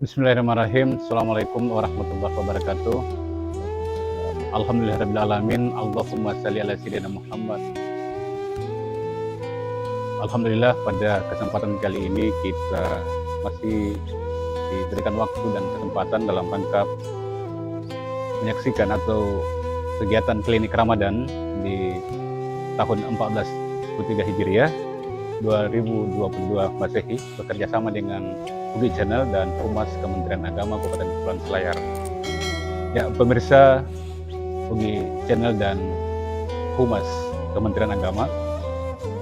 Bismillahirrahmanirrahim. Assalamualaikum warahmatullahi wabarakatuh. Alhamdulillahirrahmanirrahim. Allahumma salli ala sayyidina Muhammad. Alhamdulillah, pada kesempatan kali ini kita masih diberikan waktu dan kesempatan dalam rangka menyaksikan atau kegiatan klinik Ramadan di tahun 1443 Hijriah 2022 Masehi, bekerja sama dengan UGI Channel dan Humas Kementerian Agama Kabupaten Kepulauan Selayar. Ya, pemirsa UGI Channel dan Humas Kementerian Agama,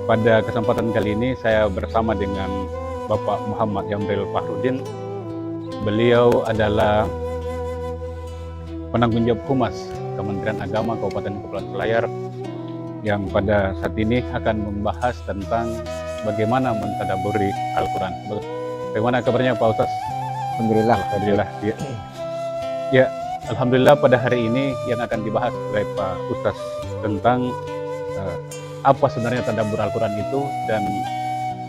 pada kesempatan kali ini saya bersama dengan Bapak Muhammad Yamril Fahrudin. Beliau adalah penanggung jawab Humas Kementerian Agama Kabupaten Kepulauan Selayar yang pada saat ini akan membahas tentang bagaimana mentadaburi Al-Quran. Bagaimana kabarnya Pak Ustaz? Alhamdulillah. Alhamdulillah. Ya, alhamdulillah pada hari ini yang akan dibahas oleh Pak Ustaz tentang apa sebenarnya tadabbur Al-Quran itu dan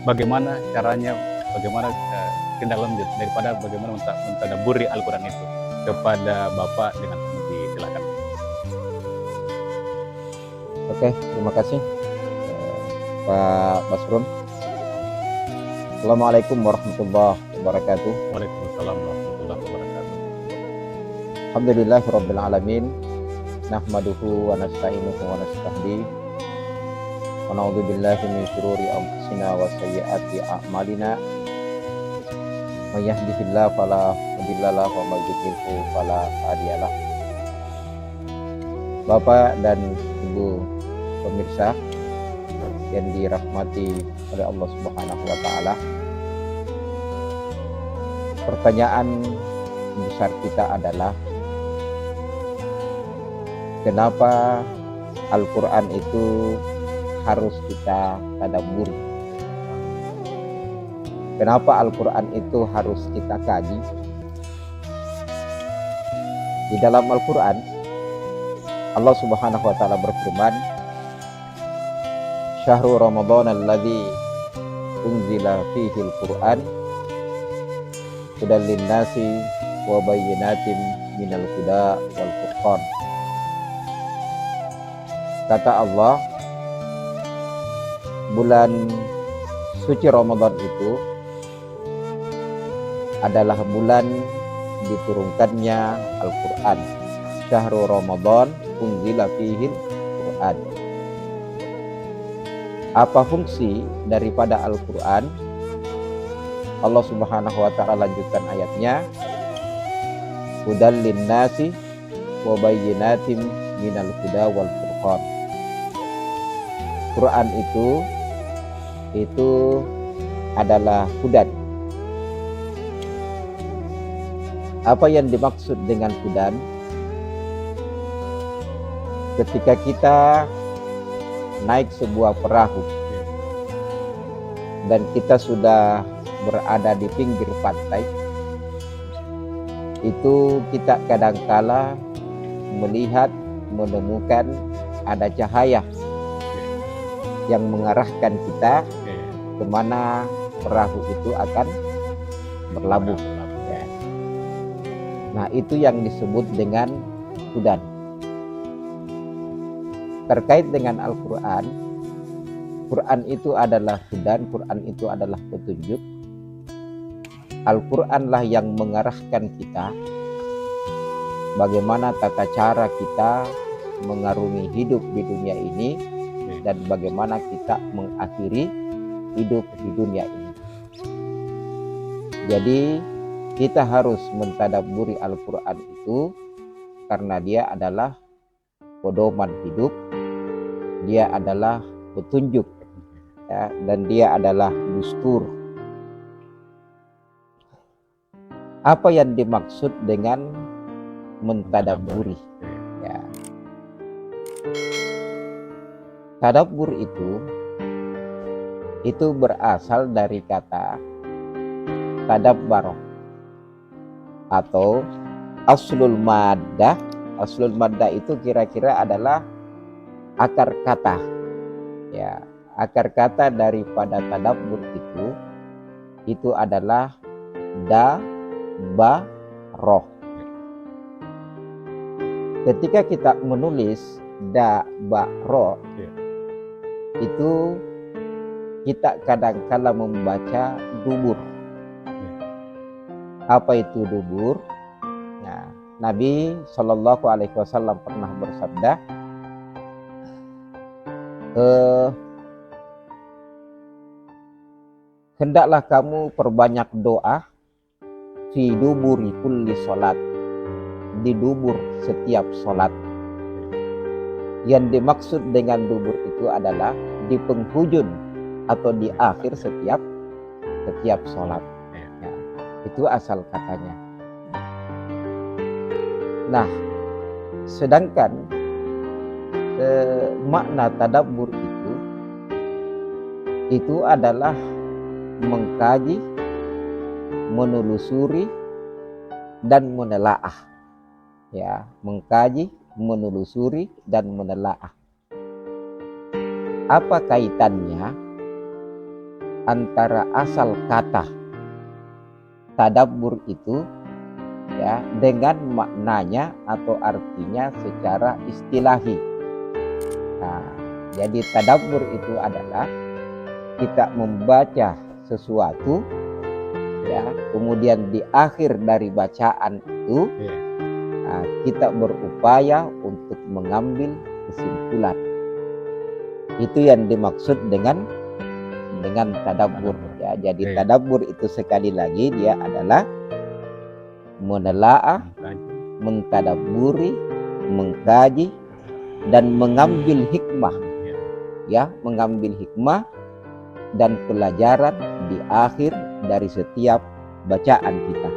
bagaimana caranya, bagaimana tindak lanjut daripada bagaimana mentadaburi Al-Quran itu. Kepada Bapak dengan silakan. Oke, terima kasih Pak Basrun. Assalamualaikum warahmatullahi wabarakatuh. Waalaikumsalam warahmatullahi wabarakatuh. Alhamdulillahirabbil alamin. Nahmaduhu wa nasta'inuhu wa nastahdi. Wa na'udzu billahi min syururi anfusina wa sayyiati a'malina. May yahdihillahu fala mudilla lahu wa may yudlilhu fala hadiyalah. Bapak dan Ibu pemirsa yang dirahmati oleh Allah Subhanahu wa taala. Pertanyaan besar kita adalah kenapa Al-Qur'an itu harus kita tadabburi? Kenapa Al-Qur'an itu harus kita kaji? Di dalam Al-Qur'an Allah Subhanahu wa taala berfirman, Syahrul Ramadan alladzi unzila fihi al-Qur'an hudan lin-nasi wa bayyinatin minal huda wal furqan. Kata Allah, bulan suci Ramadan itu adalah bulan diturunkannya Al-Qur'an. Syahrul Ramadan unzila fihi al-Qur'an. Apa fungsi daripada Al-Quran? Allah Subhanahu wa ta'ala lanjutkan ayatnya, hudan linnasi wa bayyinatin minal huda wal furqan. Quran itu adalah hudan. Apa yang dimaksud dengan hudan? Ketika kita naik sebuah perahu dan kita sudah berada di pinggir pantai, itu kita kadangkala melihat, menemukan ada cahaya yang mengarahkan kita kemana perahu itu akan berlabuh. Nah, itu yang disebut dengan hudan. Terkait dengan Al-Quran, Quran itu adalah hudan, Quran itu adalah petunjuk. Al-Quranlah yang mengarahkan kita bagaimana tata cara kita mengarungi hidup di dunia ini dan bagaimana kita mengakhiri hidup di dunia ini. Jadi kita harus mentadabburi Al-Quran itu karena dia adalah pedoman hidup, dia adalah petunjuk, ya, dan dia adalah dustur. Apa yang dimaksud dengan mentadabburi? Ya. Tadabbur itu berasal dari kata tadabbar atau aslul maddah. Aslul maddah itu kira-kira adalah akar kata. Ya, akar kata daripada tadabbur itu adalah da roh. Ketika kita menulis roh, itu kita kadang-kala membaca dubur. Apa itu dubur? Nah, Nabi Shallallahu Alaihi Wasallam pernah bersabda, hendaklah kamu perbanyak doa fi duburi kulli sholat, di dubur setiap sholat. Yang dimaksud dengan dubur itu adalah di penghujung atau di akhir setiap sholat. Ya, itu asal katanya. Nah, sedangkan makna tadabbur itu adalah mengkaji, menelusuri, dan menelaah. Ya, mengkaji, menelusuri, dan menelaah. Apa kaitannya antara asal kata tadabbur itu ya dengan maknanya atau artinya secara istilahi? Nah, jadi tadabbur itu adalah kita membaca sesuatu ya, kemudian di akhir dari bacaan itu kita berupaya untuk mengambil kesimpulan. Itu yang dimaksud dengan tadabbur ya. Jadi tadabbur itu sekali lagi dia adalah menelaah, mentadabburi, mengkaji, dan mengambil hikmah ya, mengambil hikmah dan pelajaran di akhir dari setiap bacaan kita.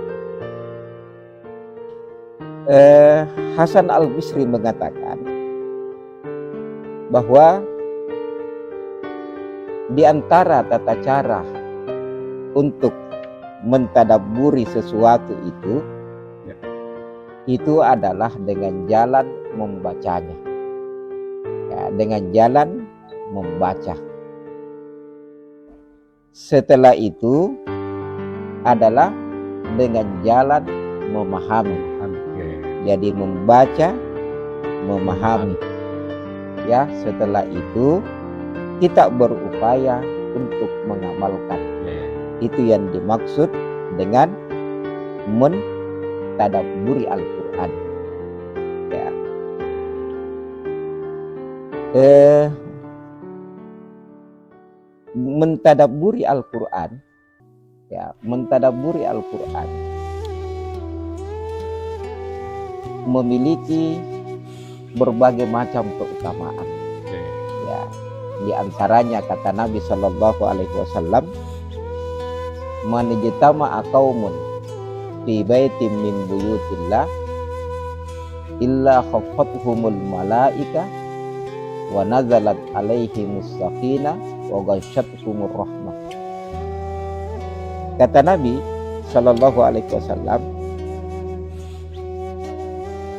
Hasan Al-Bisri mengatakan bahwa di antara tata cara untuk mentadabburi sesuatu itu adalah dengan jalan membacanya ya, dengan jalan membaca. Setelah itu adalah dengan jalan memahami. Jadi membaca, memahami. Ya, setelah itu kita berupaya untuk mengamalkan. Itu yang dimaksud dengan mentadabburi Al-Quran. Ya. Mentadabburi Al-Quran, ya, mentadabburi Al-Quran memiliki berbagai macam keutamaan. Ya, di antaranya kata Nabi Shallallahu Alaihi Wasallam, "Man ijtama'a qaumun fi baitin min buyutillah illa khaffathumul malaika wa nazalat alaihimus sakinah wa ghasyathumur rahmah." Kata Nabi Shallallahu Alaihi Wasallam,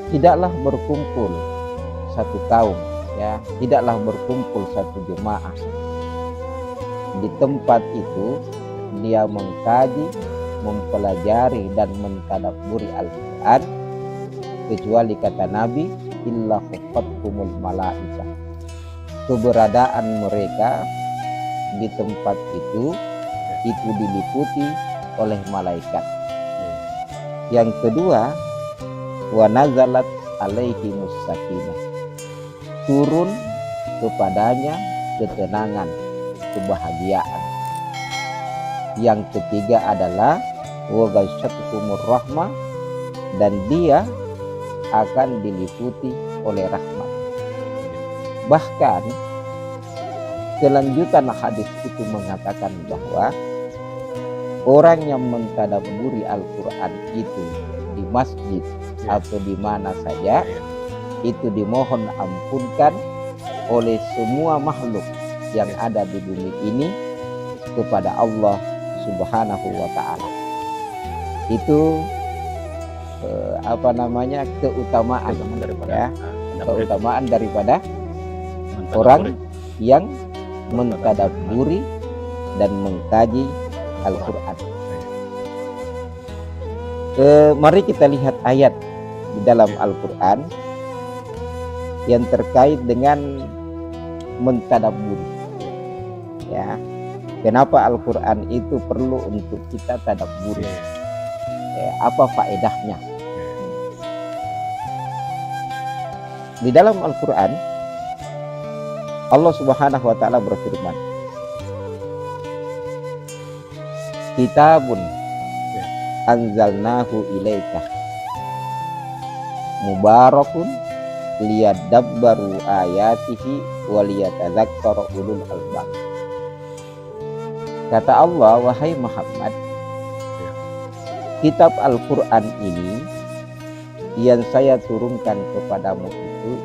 tidaklah berkumpul satu kaum, ya, tidaklah berkumpul satu jemaah di tempat itu dia mengkaji, mempelajari dan mentadabburi Al-Quran, kecuali kata Nabi, illa khaffathumul malaikah, keberadaan mereka di tempat itu diliputi oleh malaikat. Yang kedua, wa nazalat alaihimus sakinah, turun kepadanya ketenangan, kebahagiaan. Yang ketiga adalah wa ghasyathumur rahmah, dan dia akan diliputi oleh rahmat. Bahkan kelanjutan hadis itu mengatakan bahwa orang yang mentadabburi Al-Quran itu di masjid atau di mana saja itu dimohon ampunkan oleh semua makhluk yang ada di bumi ini kepada Allah Subhanahu wa Ta'ala. Itu keutamaan daripada, keutamaan daripada orang yang mentadabburi dan mengkaji Al-Quran. Mari kita lihat ayat di dalam Al-Quran yang terkait dengan mentadabbur. Ya, kenapa Al-Quran itu perlu untuk kita tadabbur? Apa faedahnya? Di dalam Al-Quran Allah Subhanahu wa Ta'ala berfirman, Kitabun anzalnahu ilaika mubarakun liyadabbaru ayatihi waliyatadzakkara ulul albab. Kata Allah, wahai Muhammad, kitab Al-Quran ini yang saya turunkan kepadamu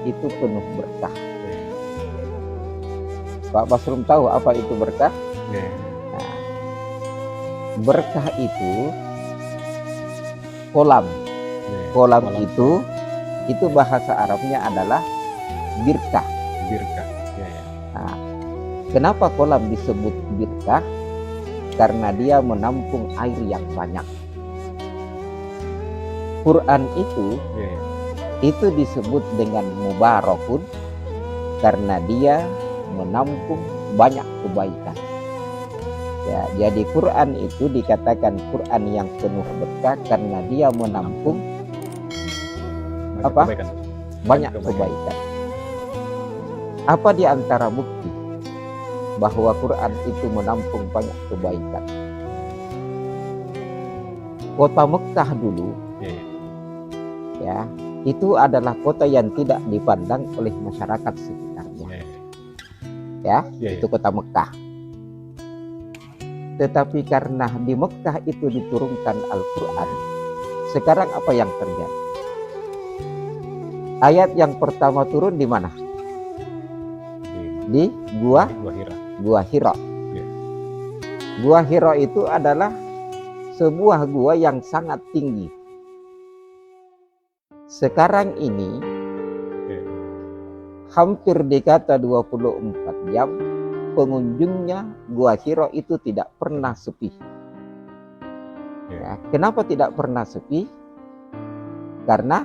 itu penuh berkah. Pak Basrum tahu apa itu berkah? Nah, berkah itu kolam. Kolam itu bahasa Arabnya adalah birkah. Nah, kenapa kolam disebut birkah? Karena dia menampung air yang banyak. Quran itu disebut dengan mubarakun karena dia menampung banyak kebaikan. Ya, jadi Quran itu dikatakan Quran yang penuh berkah karena dia menampung banyak kebaikan. Apa di antara bukti bahwa Quran itu menampung banyak kebaikan? Kota Mekah dulu, ya, itu adalah kota yang tidak dipandang oleh masyarakat sekitarnya. Itu kota Mekah. Tetapi karena di Mekah itu diturunkan Al-Quran, sekarang apa yang terjadi? Ayat yang pertama turun di mana? Di Gua Hira. Gua Hira itu adalah sebuah gua yang sangat tinggi. Sekarang ini hampir dikata 24 jam pengunjungnya Gua Hira itu tidak pernah sepi. Ya, kenapa tidak pernah sepi? Karena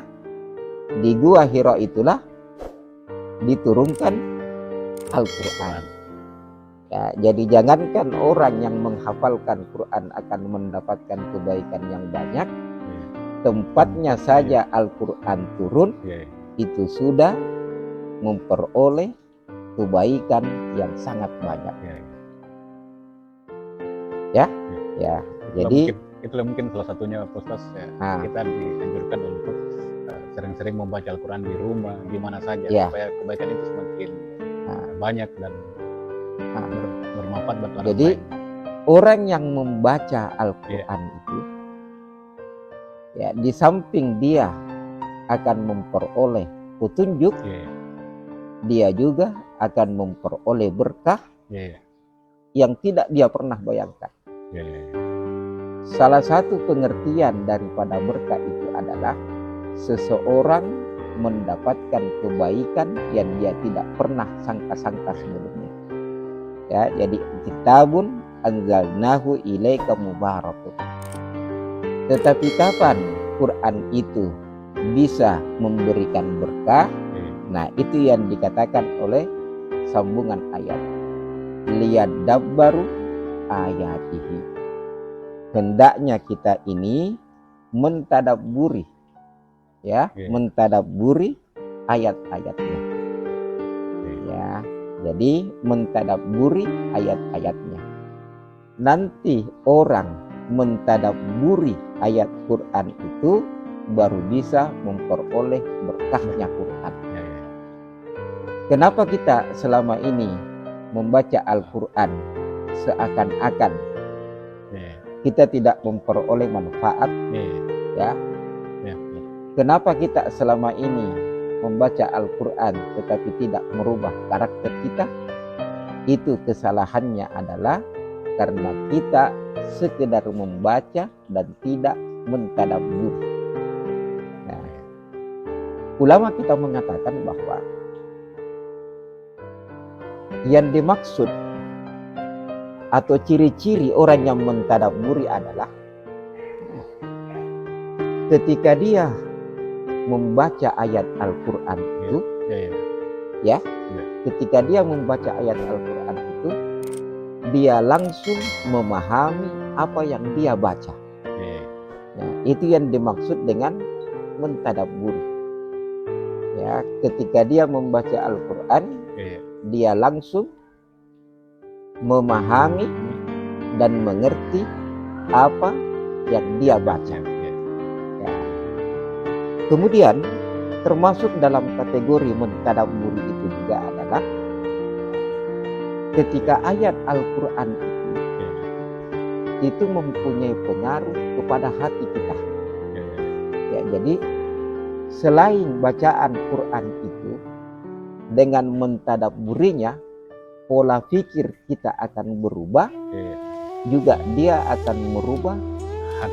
di Gua Hira itulah diturunkan Al-Quran. Ya, jadi jangankan orang yang menghafalkan Quran akan mendapatkan kebaikan yang banyak, tempatnya saja Al-Quran turun itu sudah memperoleh kebaikan yang sangat banyak. Ya. Jadi itulah mungkin salah satunya Ustaz, kita dianjurkan untuk sering-sering membaca Al-Quran di rumah, di mana saja, supaya kebaikan itu semakin banyak dan bermanfaat buat orang lain. Jadi orang yang membaca Al-Quran itu, ya, di samping dia akan memperoleh petunjuk, dia juga akan memperoleh berkah yang tidak dia pernah bayangkan. Salah satu pengertian daripada berkah itu adalah seseorang mendapatkan kebaikan yang dia tidak pernah sangka-sangka sebelumnya. Ya, jadi kitabun anzalnahu ilaika mubarakun. Tetapi kapan Quran itu bisa memberikan berkah? Nah, itu yang dikatakan oleh sambungan ayat. Liyadabbaru ayatihi. Hendaknya kita ini mentadabburi, ya, mentadabburi ayat-ayatnya. Ya, jadi mentadabburi ayat-ayatnya. Nanti orang mentadabburi ayat Quran itu baru bisa memperoleh berkahnya Quran. Kenapa kita selama ini membaca Al-Quran seakan-akan kita tidak memperoleh manfaat? Ya. Kenapa kita selama ini membaca Al-Quran tetapi tidak merubah karakter kita? Itu kesalahannya adalah karena kita sekedar membaca dan tidak mentadabbur. Nah, ulama kita mengatakan bahwa yang dimaksud atau ciri-ciri orang yang mentadabburi adalah ketika dia membaca ayat Al-Quran itu, Ya. ketika dia membaca ayat Al-Quran itu, dia langsung memahami apa yang dia baca. Ya, itu yang dimaksud dengan mentadabburi. Ya, ketika dia membaca Al-Quran, dia langsung memahami dan mengerti apa yang dia baca. Ya. Kemudian termasuk dalam kategori mentadabburi itu juga adalah ketika ayat Al-Quran itu mempunyai pengaruh kepada hati kita. Ya, jadi selain bacaan Quran itu, dengan mentadabburinya, pola pikir kita akan berubah, juga dia akan merubah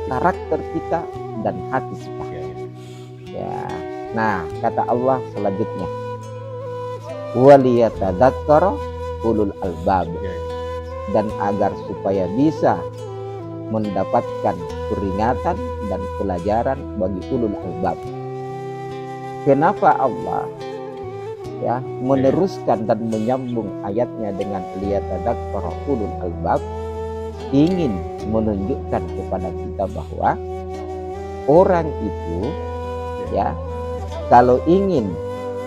karakter kita dan hati kita. Ya. Nah, kata Allah selanjutnya, waliyatadzakkara ulul albab, dan agar supaya bisa mendapatkan peringatan dan pelajaran bagi ulul albab. Kenapa Allah meneruskan dan menyambung ayatnya dengan liyatadzakkara ulul albab? Ingin menunjukkan kepada kita bahwa orang itu kalau ingin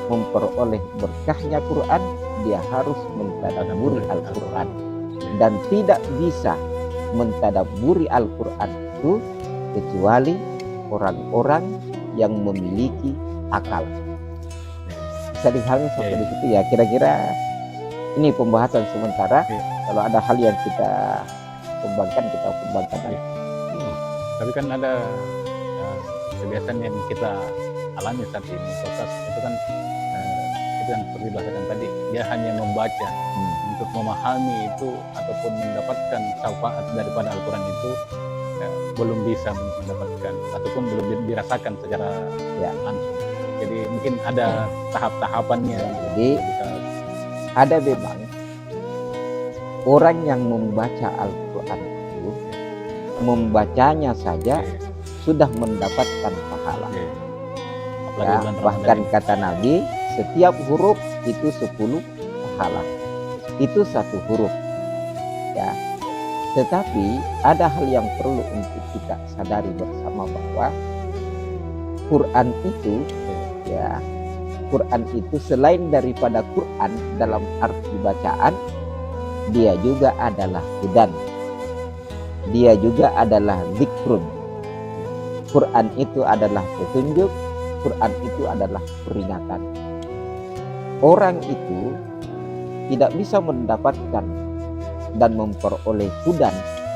memperoleh berkahnya Quran, dia harus mentadabburi Al-Quran, dan tidak bisa mentadabburi Al-Quran itu kecuali orang-orang yang memiliki akal. Bisa dipahami sampai di situ ya. Kira-kira ini pembahasan sementara. Kalau ada hal yang kita kembangkan, kita kembangkan. Tapi kan ada kebiasaan yang kita alami saat ini, proses itu kan itu yang seperti dibahasakan tadi, dia hanya membaca. Untuk memahami itu ataupun mendapatkan syafaat daripada Al-Quran itu belum bisa mendapatkan ataupun belum dirasakan secara langsung. Jadi mungkin ada tahap-tahapannya. Jadi ada memang orang yang membaca Al-Quran itu, membacanya saja sudah mendapatkan pahala. Ya, bahkan kata Nabi, setiap huruf itu 10 pahala. Itu satu huruf. Ya. Tetapi ada hal yang perlu untuk kita sadari bersama, bahwa Quran itu Quran itu selain daripada Quran dalam arti bacaan, dia juga adalah hudan. Dia juga adalah zikrun. Quran itu adalah petunjuk, Quran itu adalah peringatan. Orang itu tidak bisa mendapatkan dan memperoleh hudan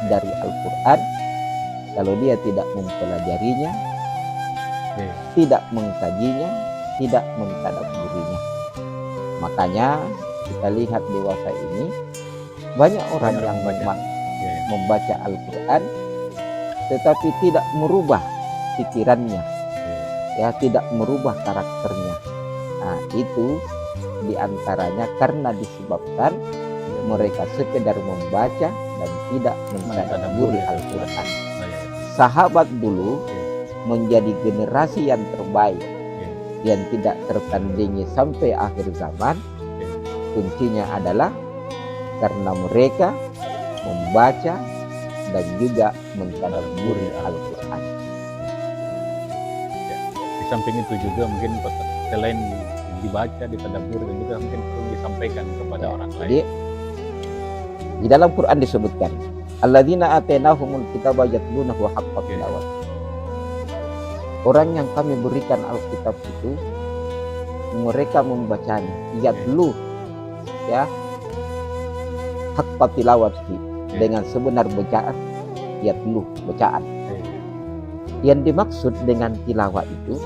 dari Al-Quran kalau dia tidak mempelajarinya, tidak mengkajinya, tidak mentadabburinya. Makanya kita lihat dewasa ini banyak orang yang membaca Al-Quran tetapi tidak merubah pikirannya, tidak merubah karakternya. Nah, itu diantaranya karena disebabkan mereka sekedar membaca dan tidak mentadabburi Al-Quran. Sahabat dulu menjadi generasi yang terbaik yang tidak tertandingi sampai akhir zaman. Kuncinya adalah karena mereka membaca dan juga mentadabburi Al-Quran. Di samping itu juga mungkin selain dibaca, ditadabbur, dan juga mungkin perlu disampaikan kepada orang lain. Jadi di dalam Quran disebutkan, alladzina atainahumul kitaba yatlunahu haqqa tilawat. Orang yang kami berikan Alkitab itu, mereka membacanya, yatlu, haqqa tilawat, dengan sebenar bacaan, yatlu, bacaan. Yang dimaksud dengan tilawah itu,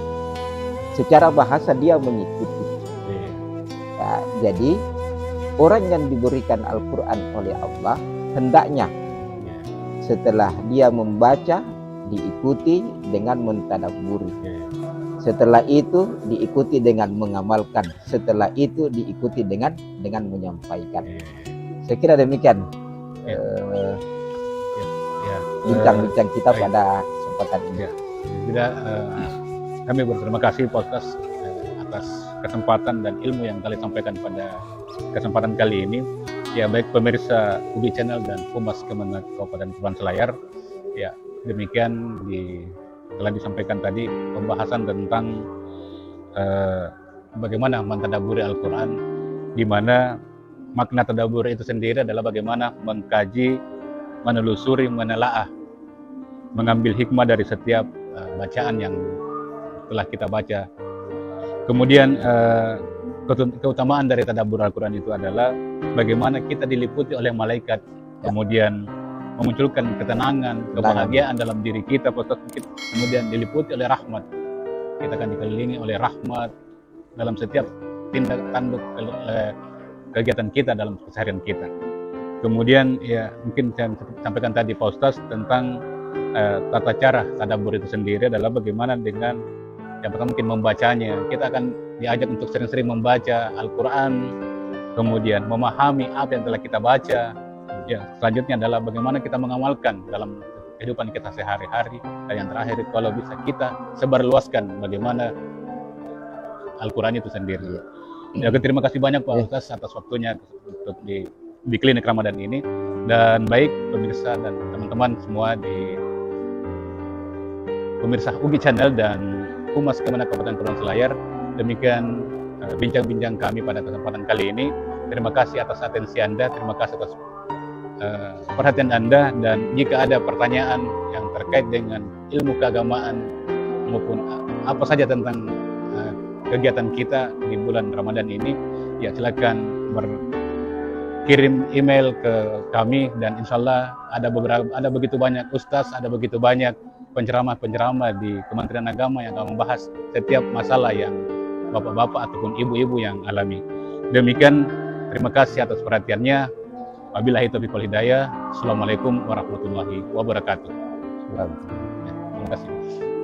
secara bahasa dia mengikuti. Jadi orang yang diberikan Al-Quran oleh Allah hendaknya setelah dia membaca diikuti dengan mentadabburi. Setelah itu diikuti dengan mengamalkan. Setelah itu diikuti dengan menyampaikan. Saya kira demikian bincang-bincang kita pada kesempatan ini. Tidak, kami berterima kasih Pak Ustaz atas kesempatan dan ilmu yang kalian sampaikan pada kesempatan kali ini. Ya, baik pemirsa Ubi Channel dan Humas Kemenag Kabupaten Kepulauan Selayar. Ya, demikian telah disampaikan tadi pembahasan tentang bagaimana mentadaburi Al-Quran, di mana makna tadabur itu sendiri adalah bagaimana mengkaji, menelusuri, menelaah, mengambil hikmah dari setiap bacaan yang telah kita baca. Kemudian keutamaan dari tadabbur Al-Quran itu adalah bagaimana kita diliputi oleh malaikat, kemudian memunculkan ketenangan, kebahagiaan dalam diri kita, kemudian diliputi oleh rahmat. Kita akan dikelilingi oleh rahmat dalam setiap tindak tanduk kegiatan kita dalam keseharian kita. Kemudian ya mungkin saya sampaikan tadi Pak Ustaz tentang tata cara tadabbur itu sendiri adalah bagaimana dengan yang pertama mungkin membacanya. Kita akan diajak untuk sering-sering membaca Al-Quran, kemudian memahami apa yang telah kita baca. Ya, selanjutnya adalah bagaimana kita mengamalkan dalam kehidupan kita sehari-hari. Dan yang terakhir, kalau bisa kita sebarluaskan bagaimana Al-Quran itu sendiri. Ya, terima kasih banyak Pak Ustaz atas waktunya untuk di klinik Ramadan ini. Dan baik pemirsa dan teman-teman semua di pemirsa Ubi Channel dan Humas Kemenag Kabupaten Kepulauan Selayar, demikian bincang-bincang kami pada kesempatan kali ini. Terima kasih atas atensi Anda, terima kasih atas perhatian Anda, dan jika ada pertanyaan yang terkait dengan ilmu keagamaan maupun apa saja tentang kegiatan kita di bulan Ramadan ini, ya silakan kirim email ke kami, dan insya Allah ada begitu banyak ustaz, ada begitu banyak penceramah-penceramah di Kementerian Agama yang akan membahas setiap masalah yang bapak-bapak ataupun ibu-ibu yang alami. Demikian, terima kasih atas perhatiannya. Wabillahi taufiq wal hidayah. Assalamualaikum warahmatullahi wabarakatuh. Selamat. Terima kasih.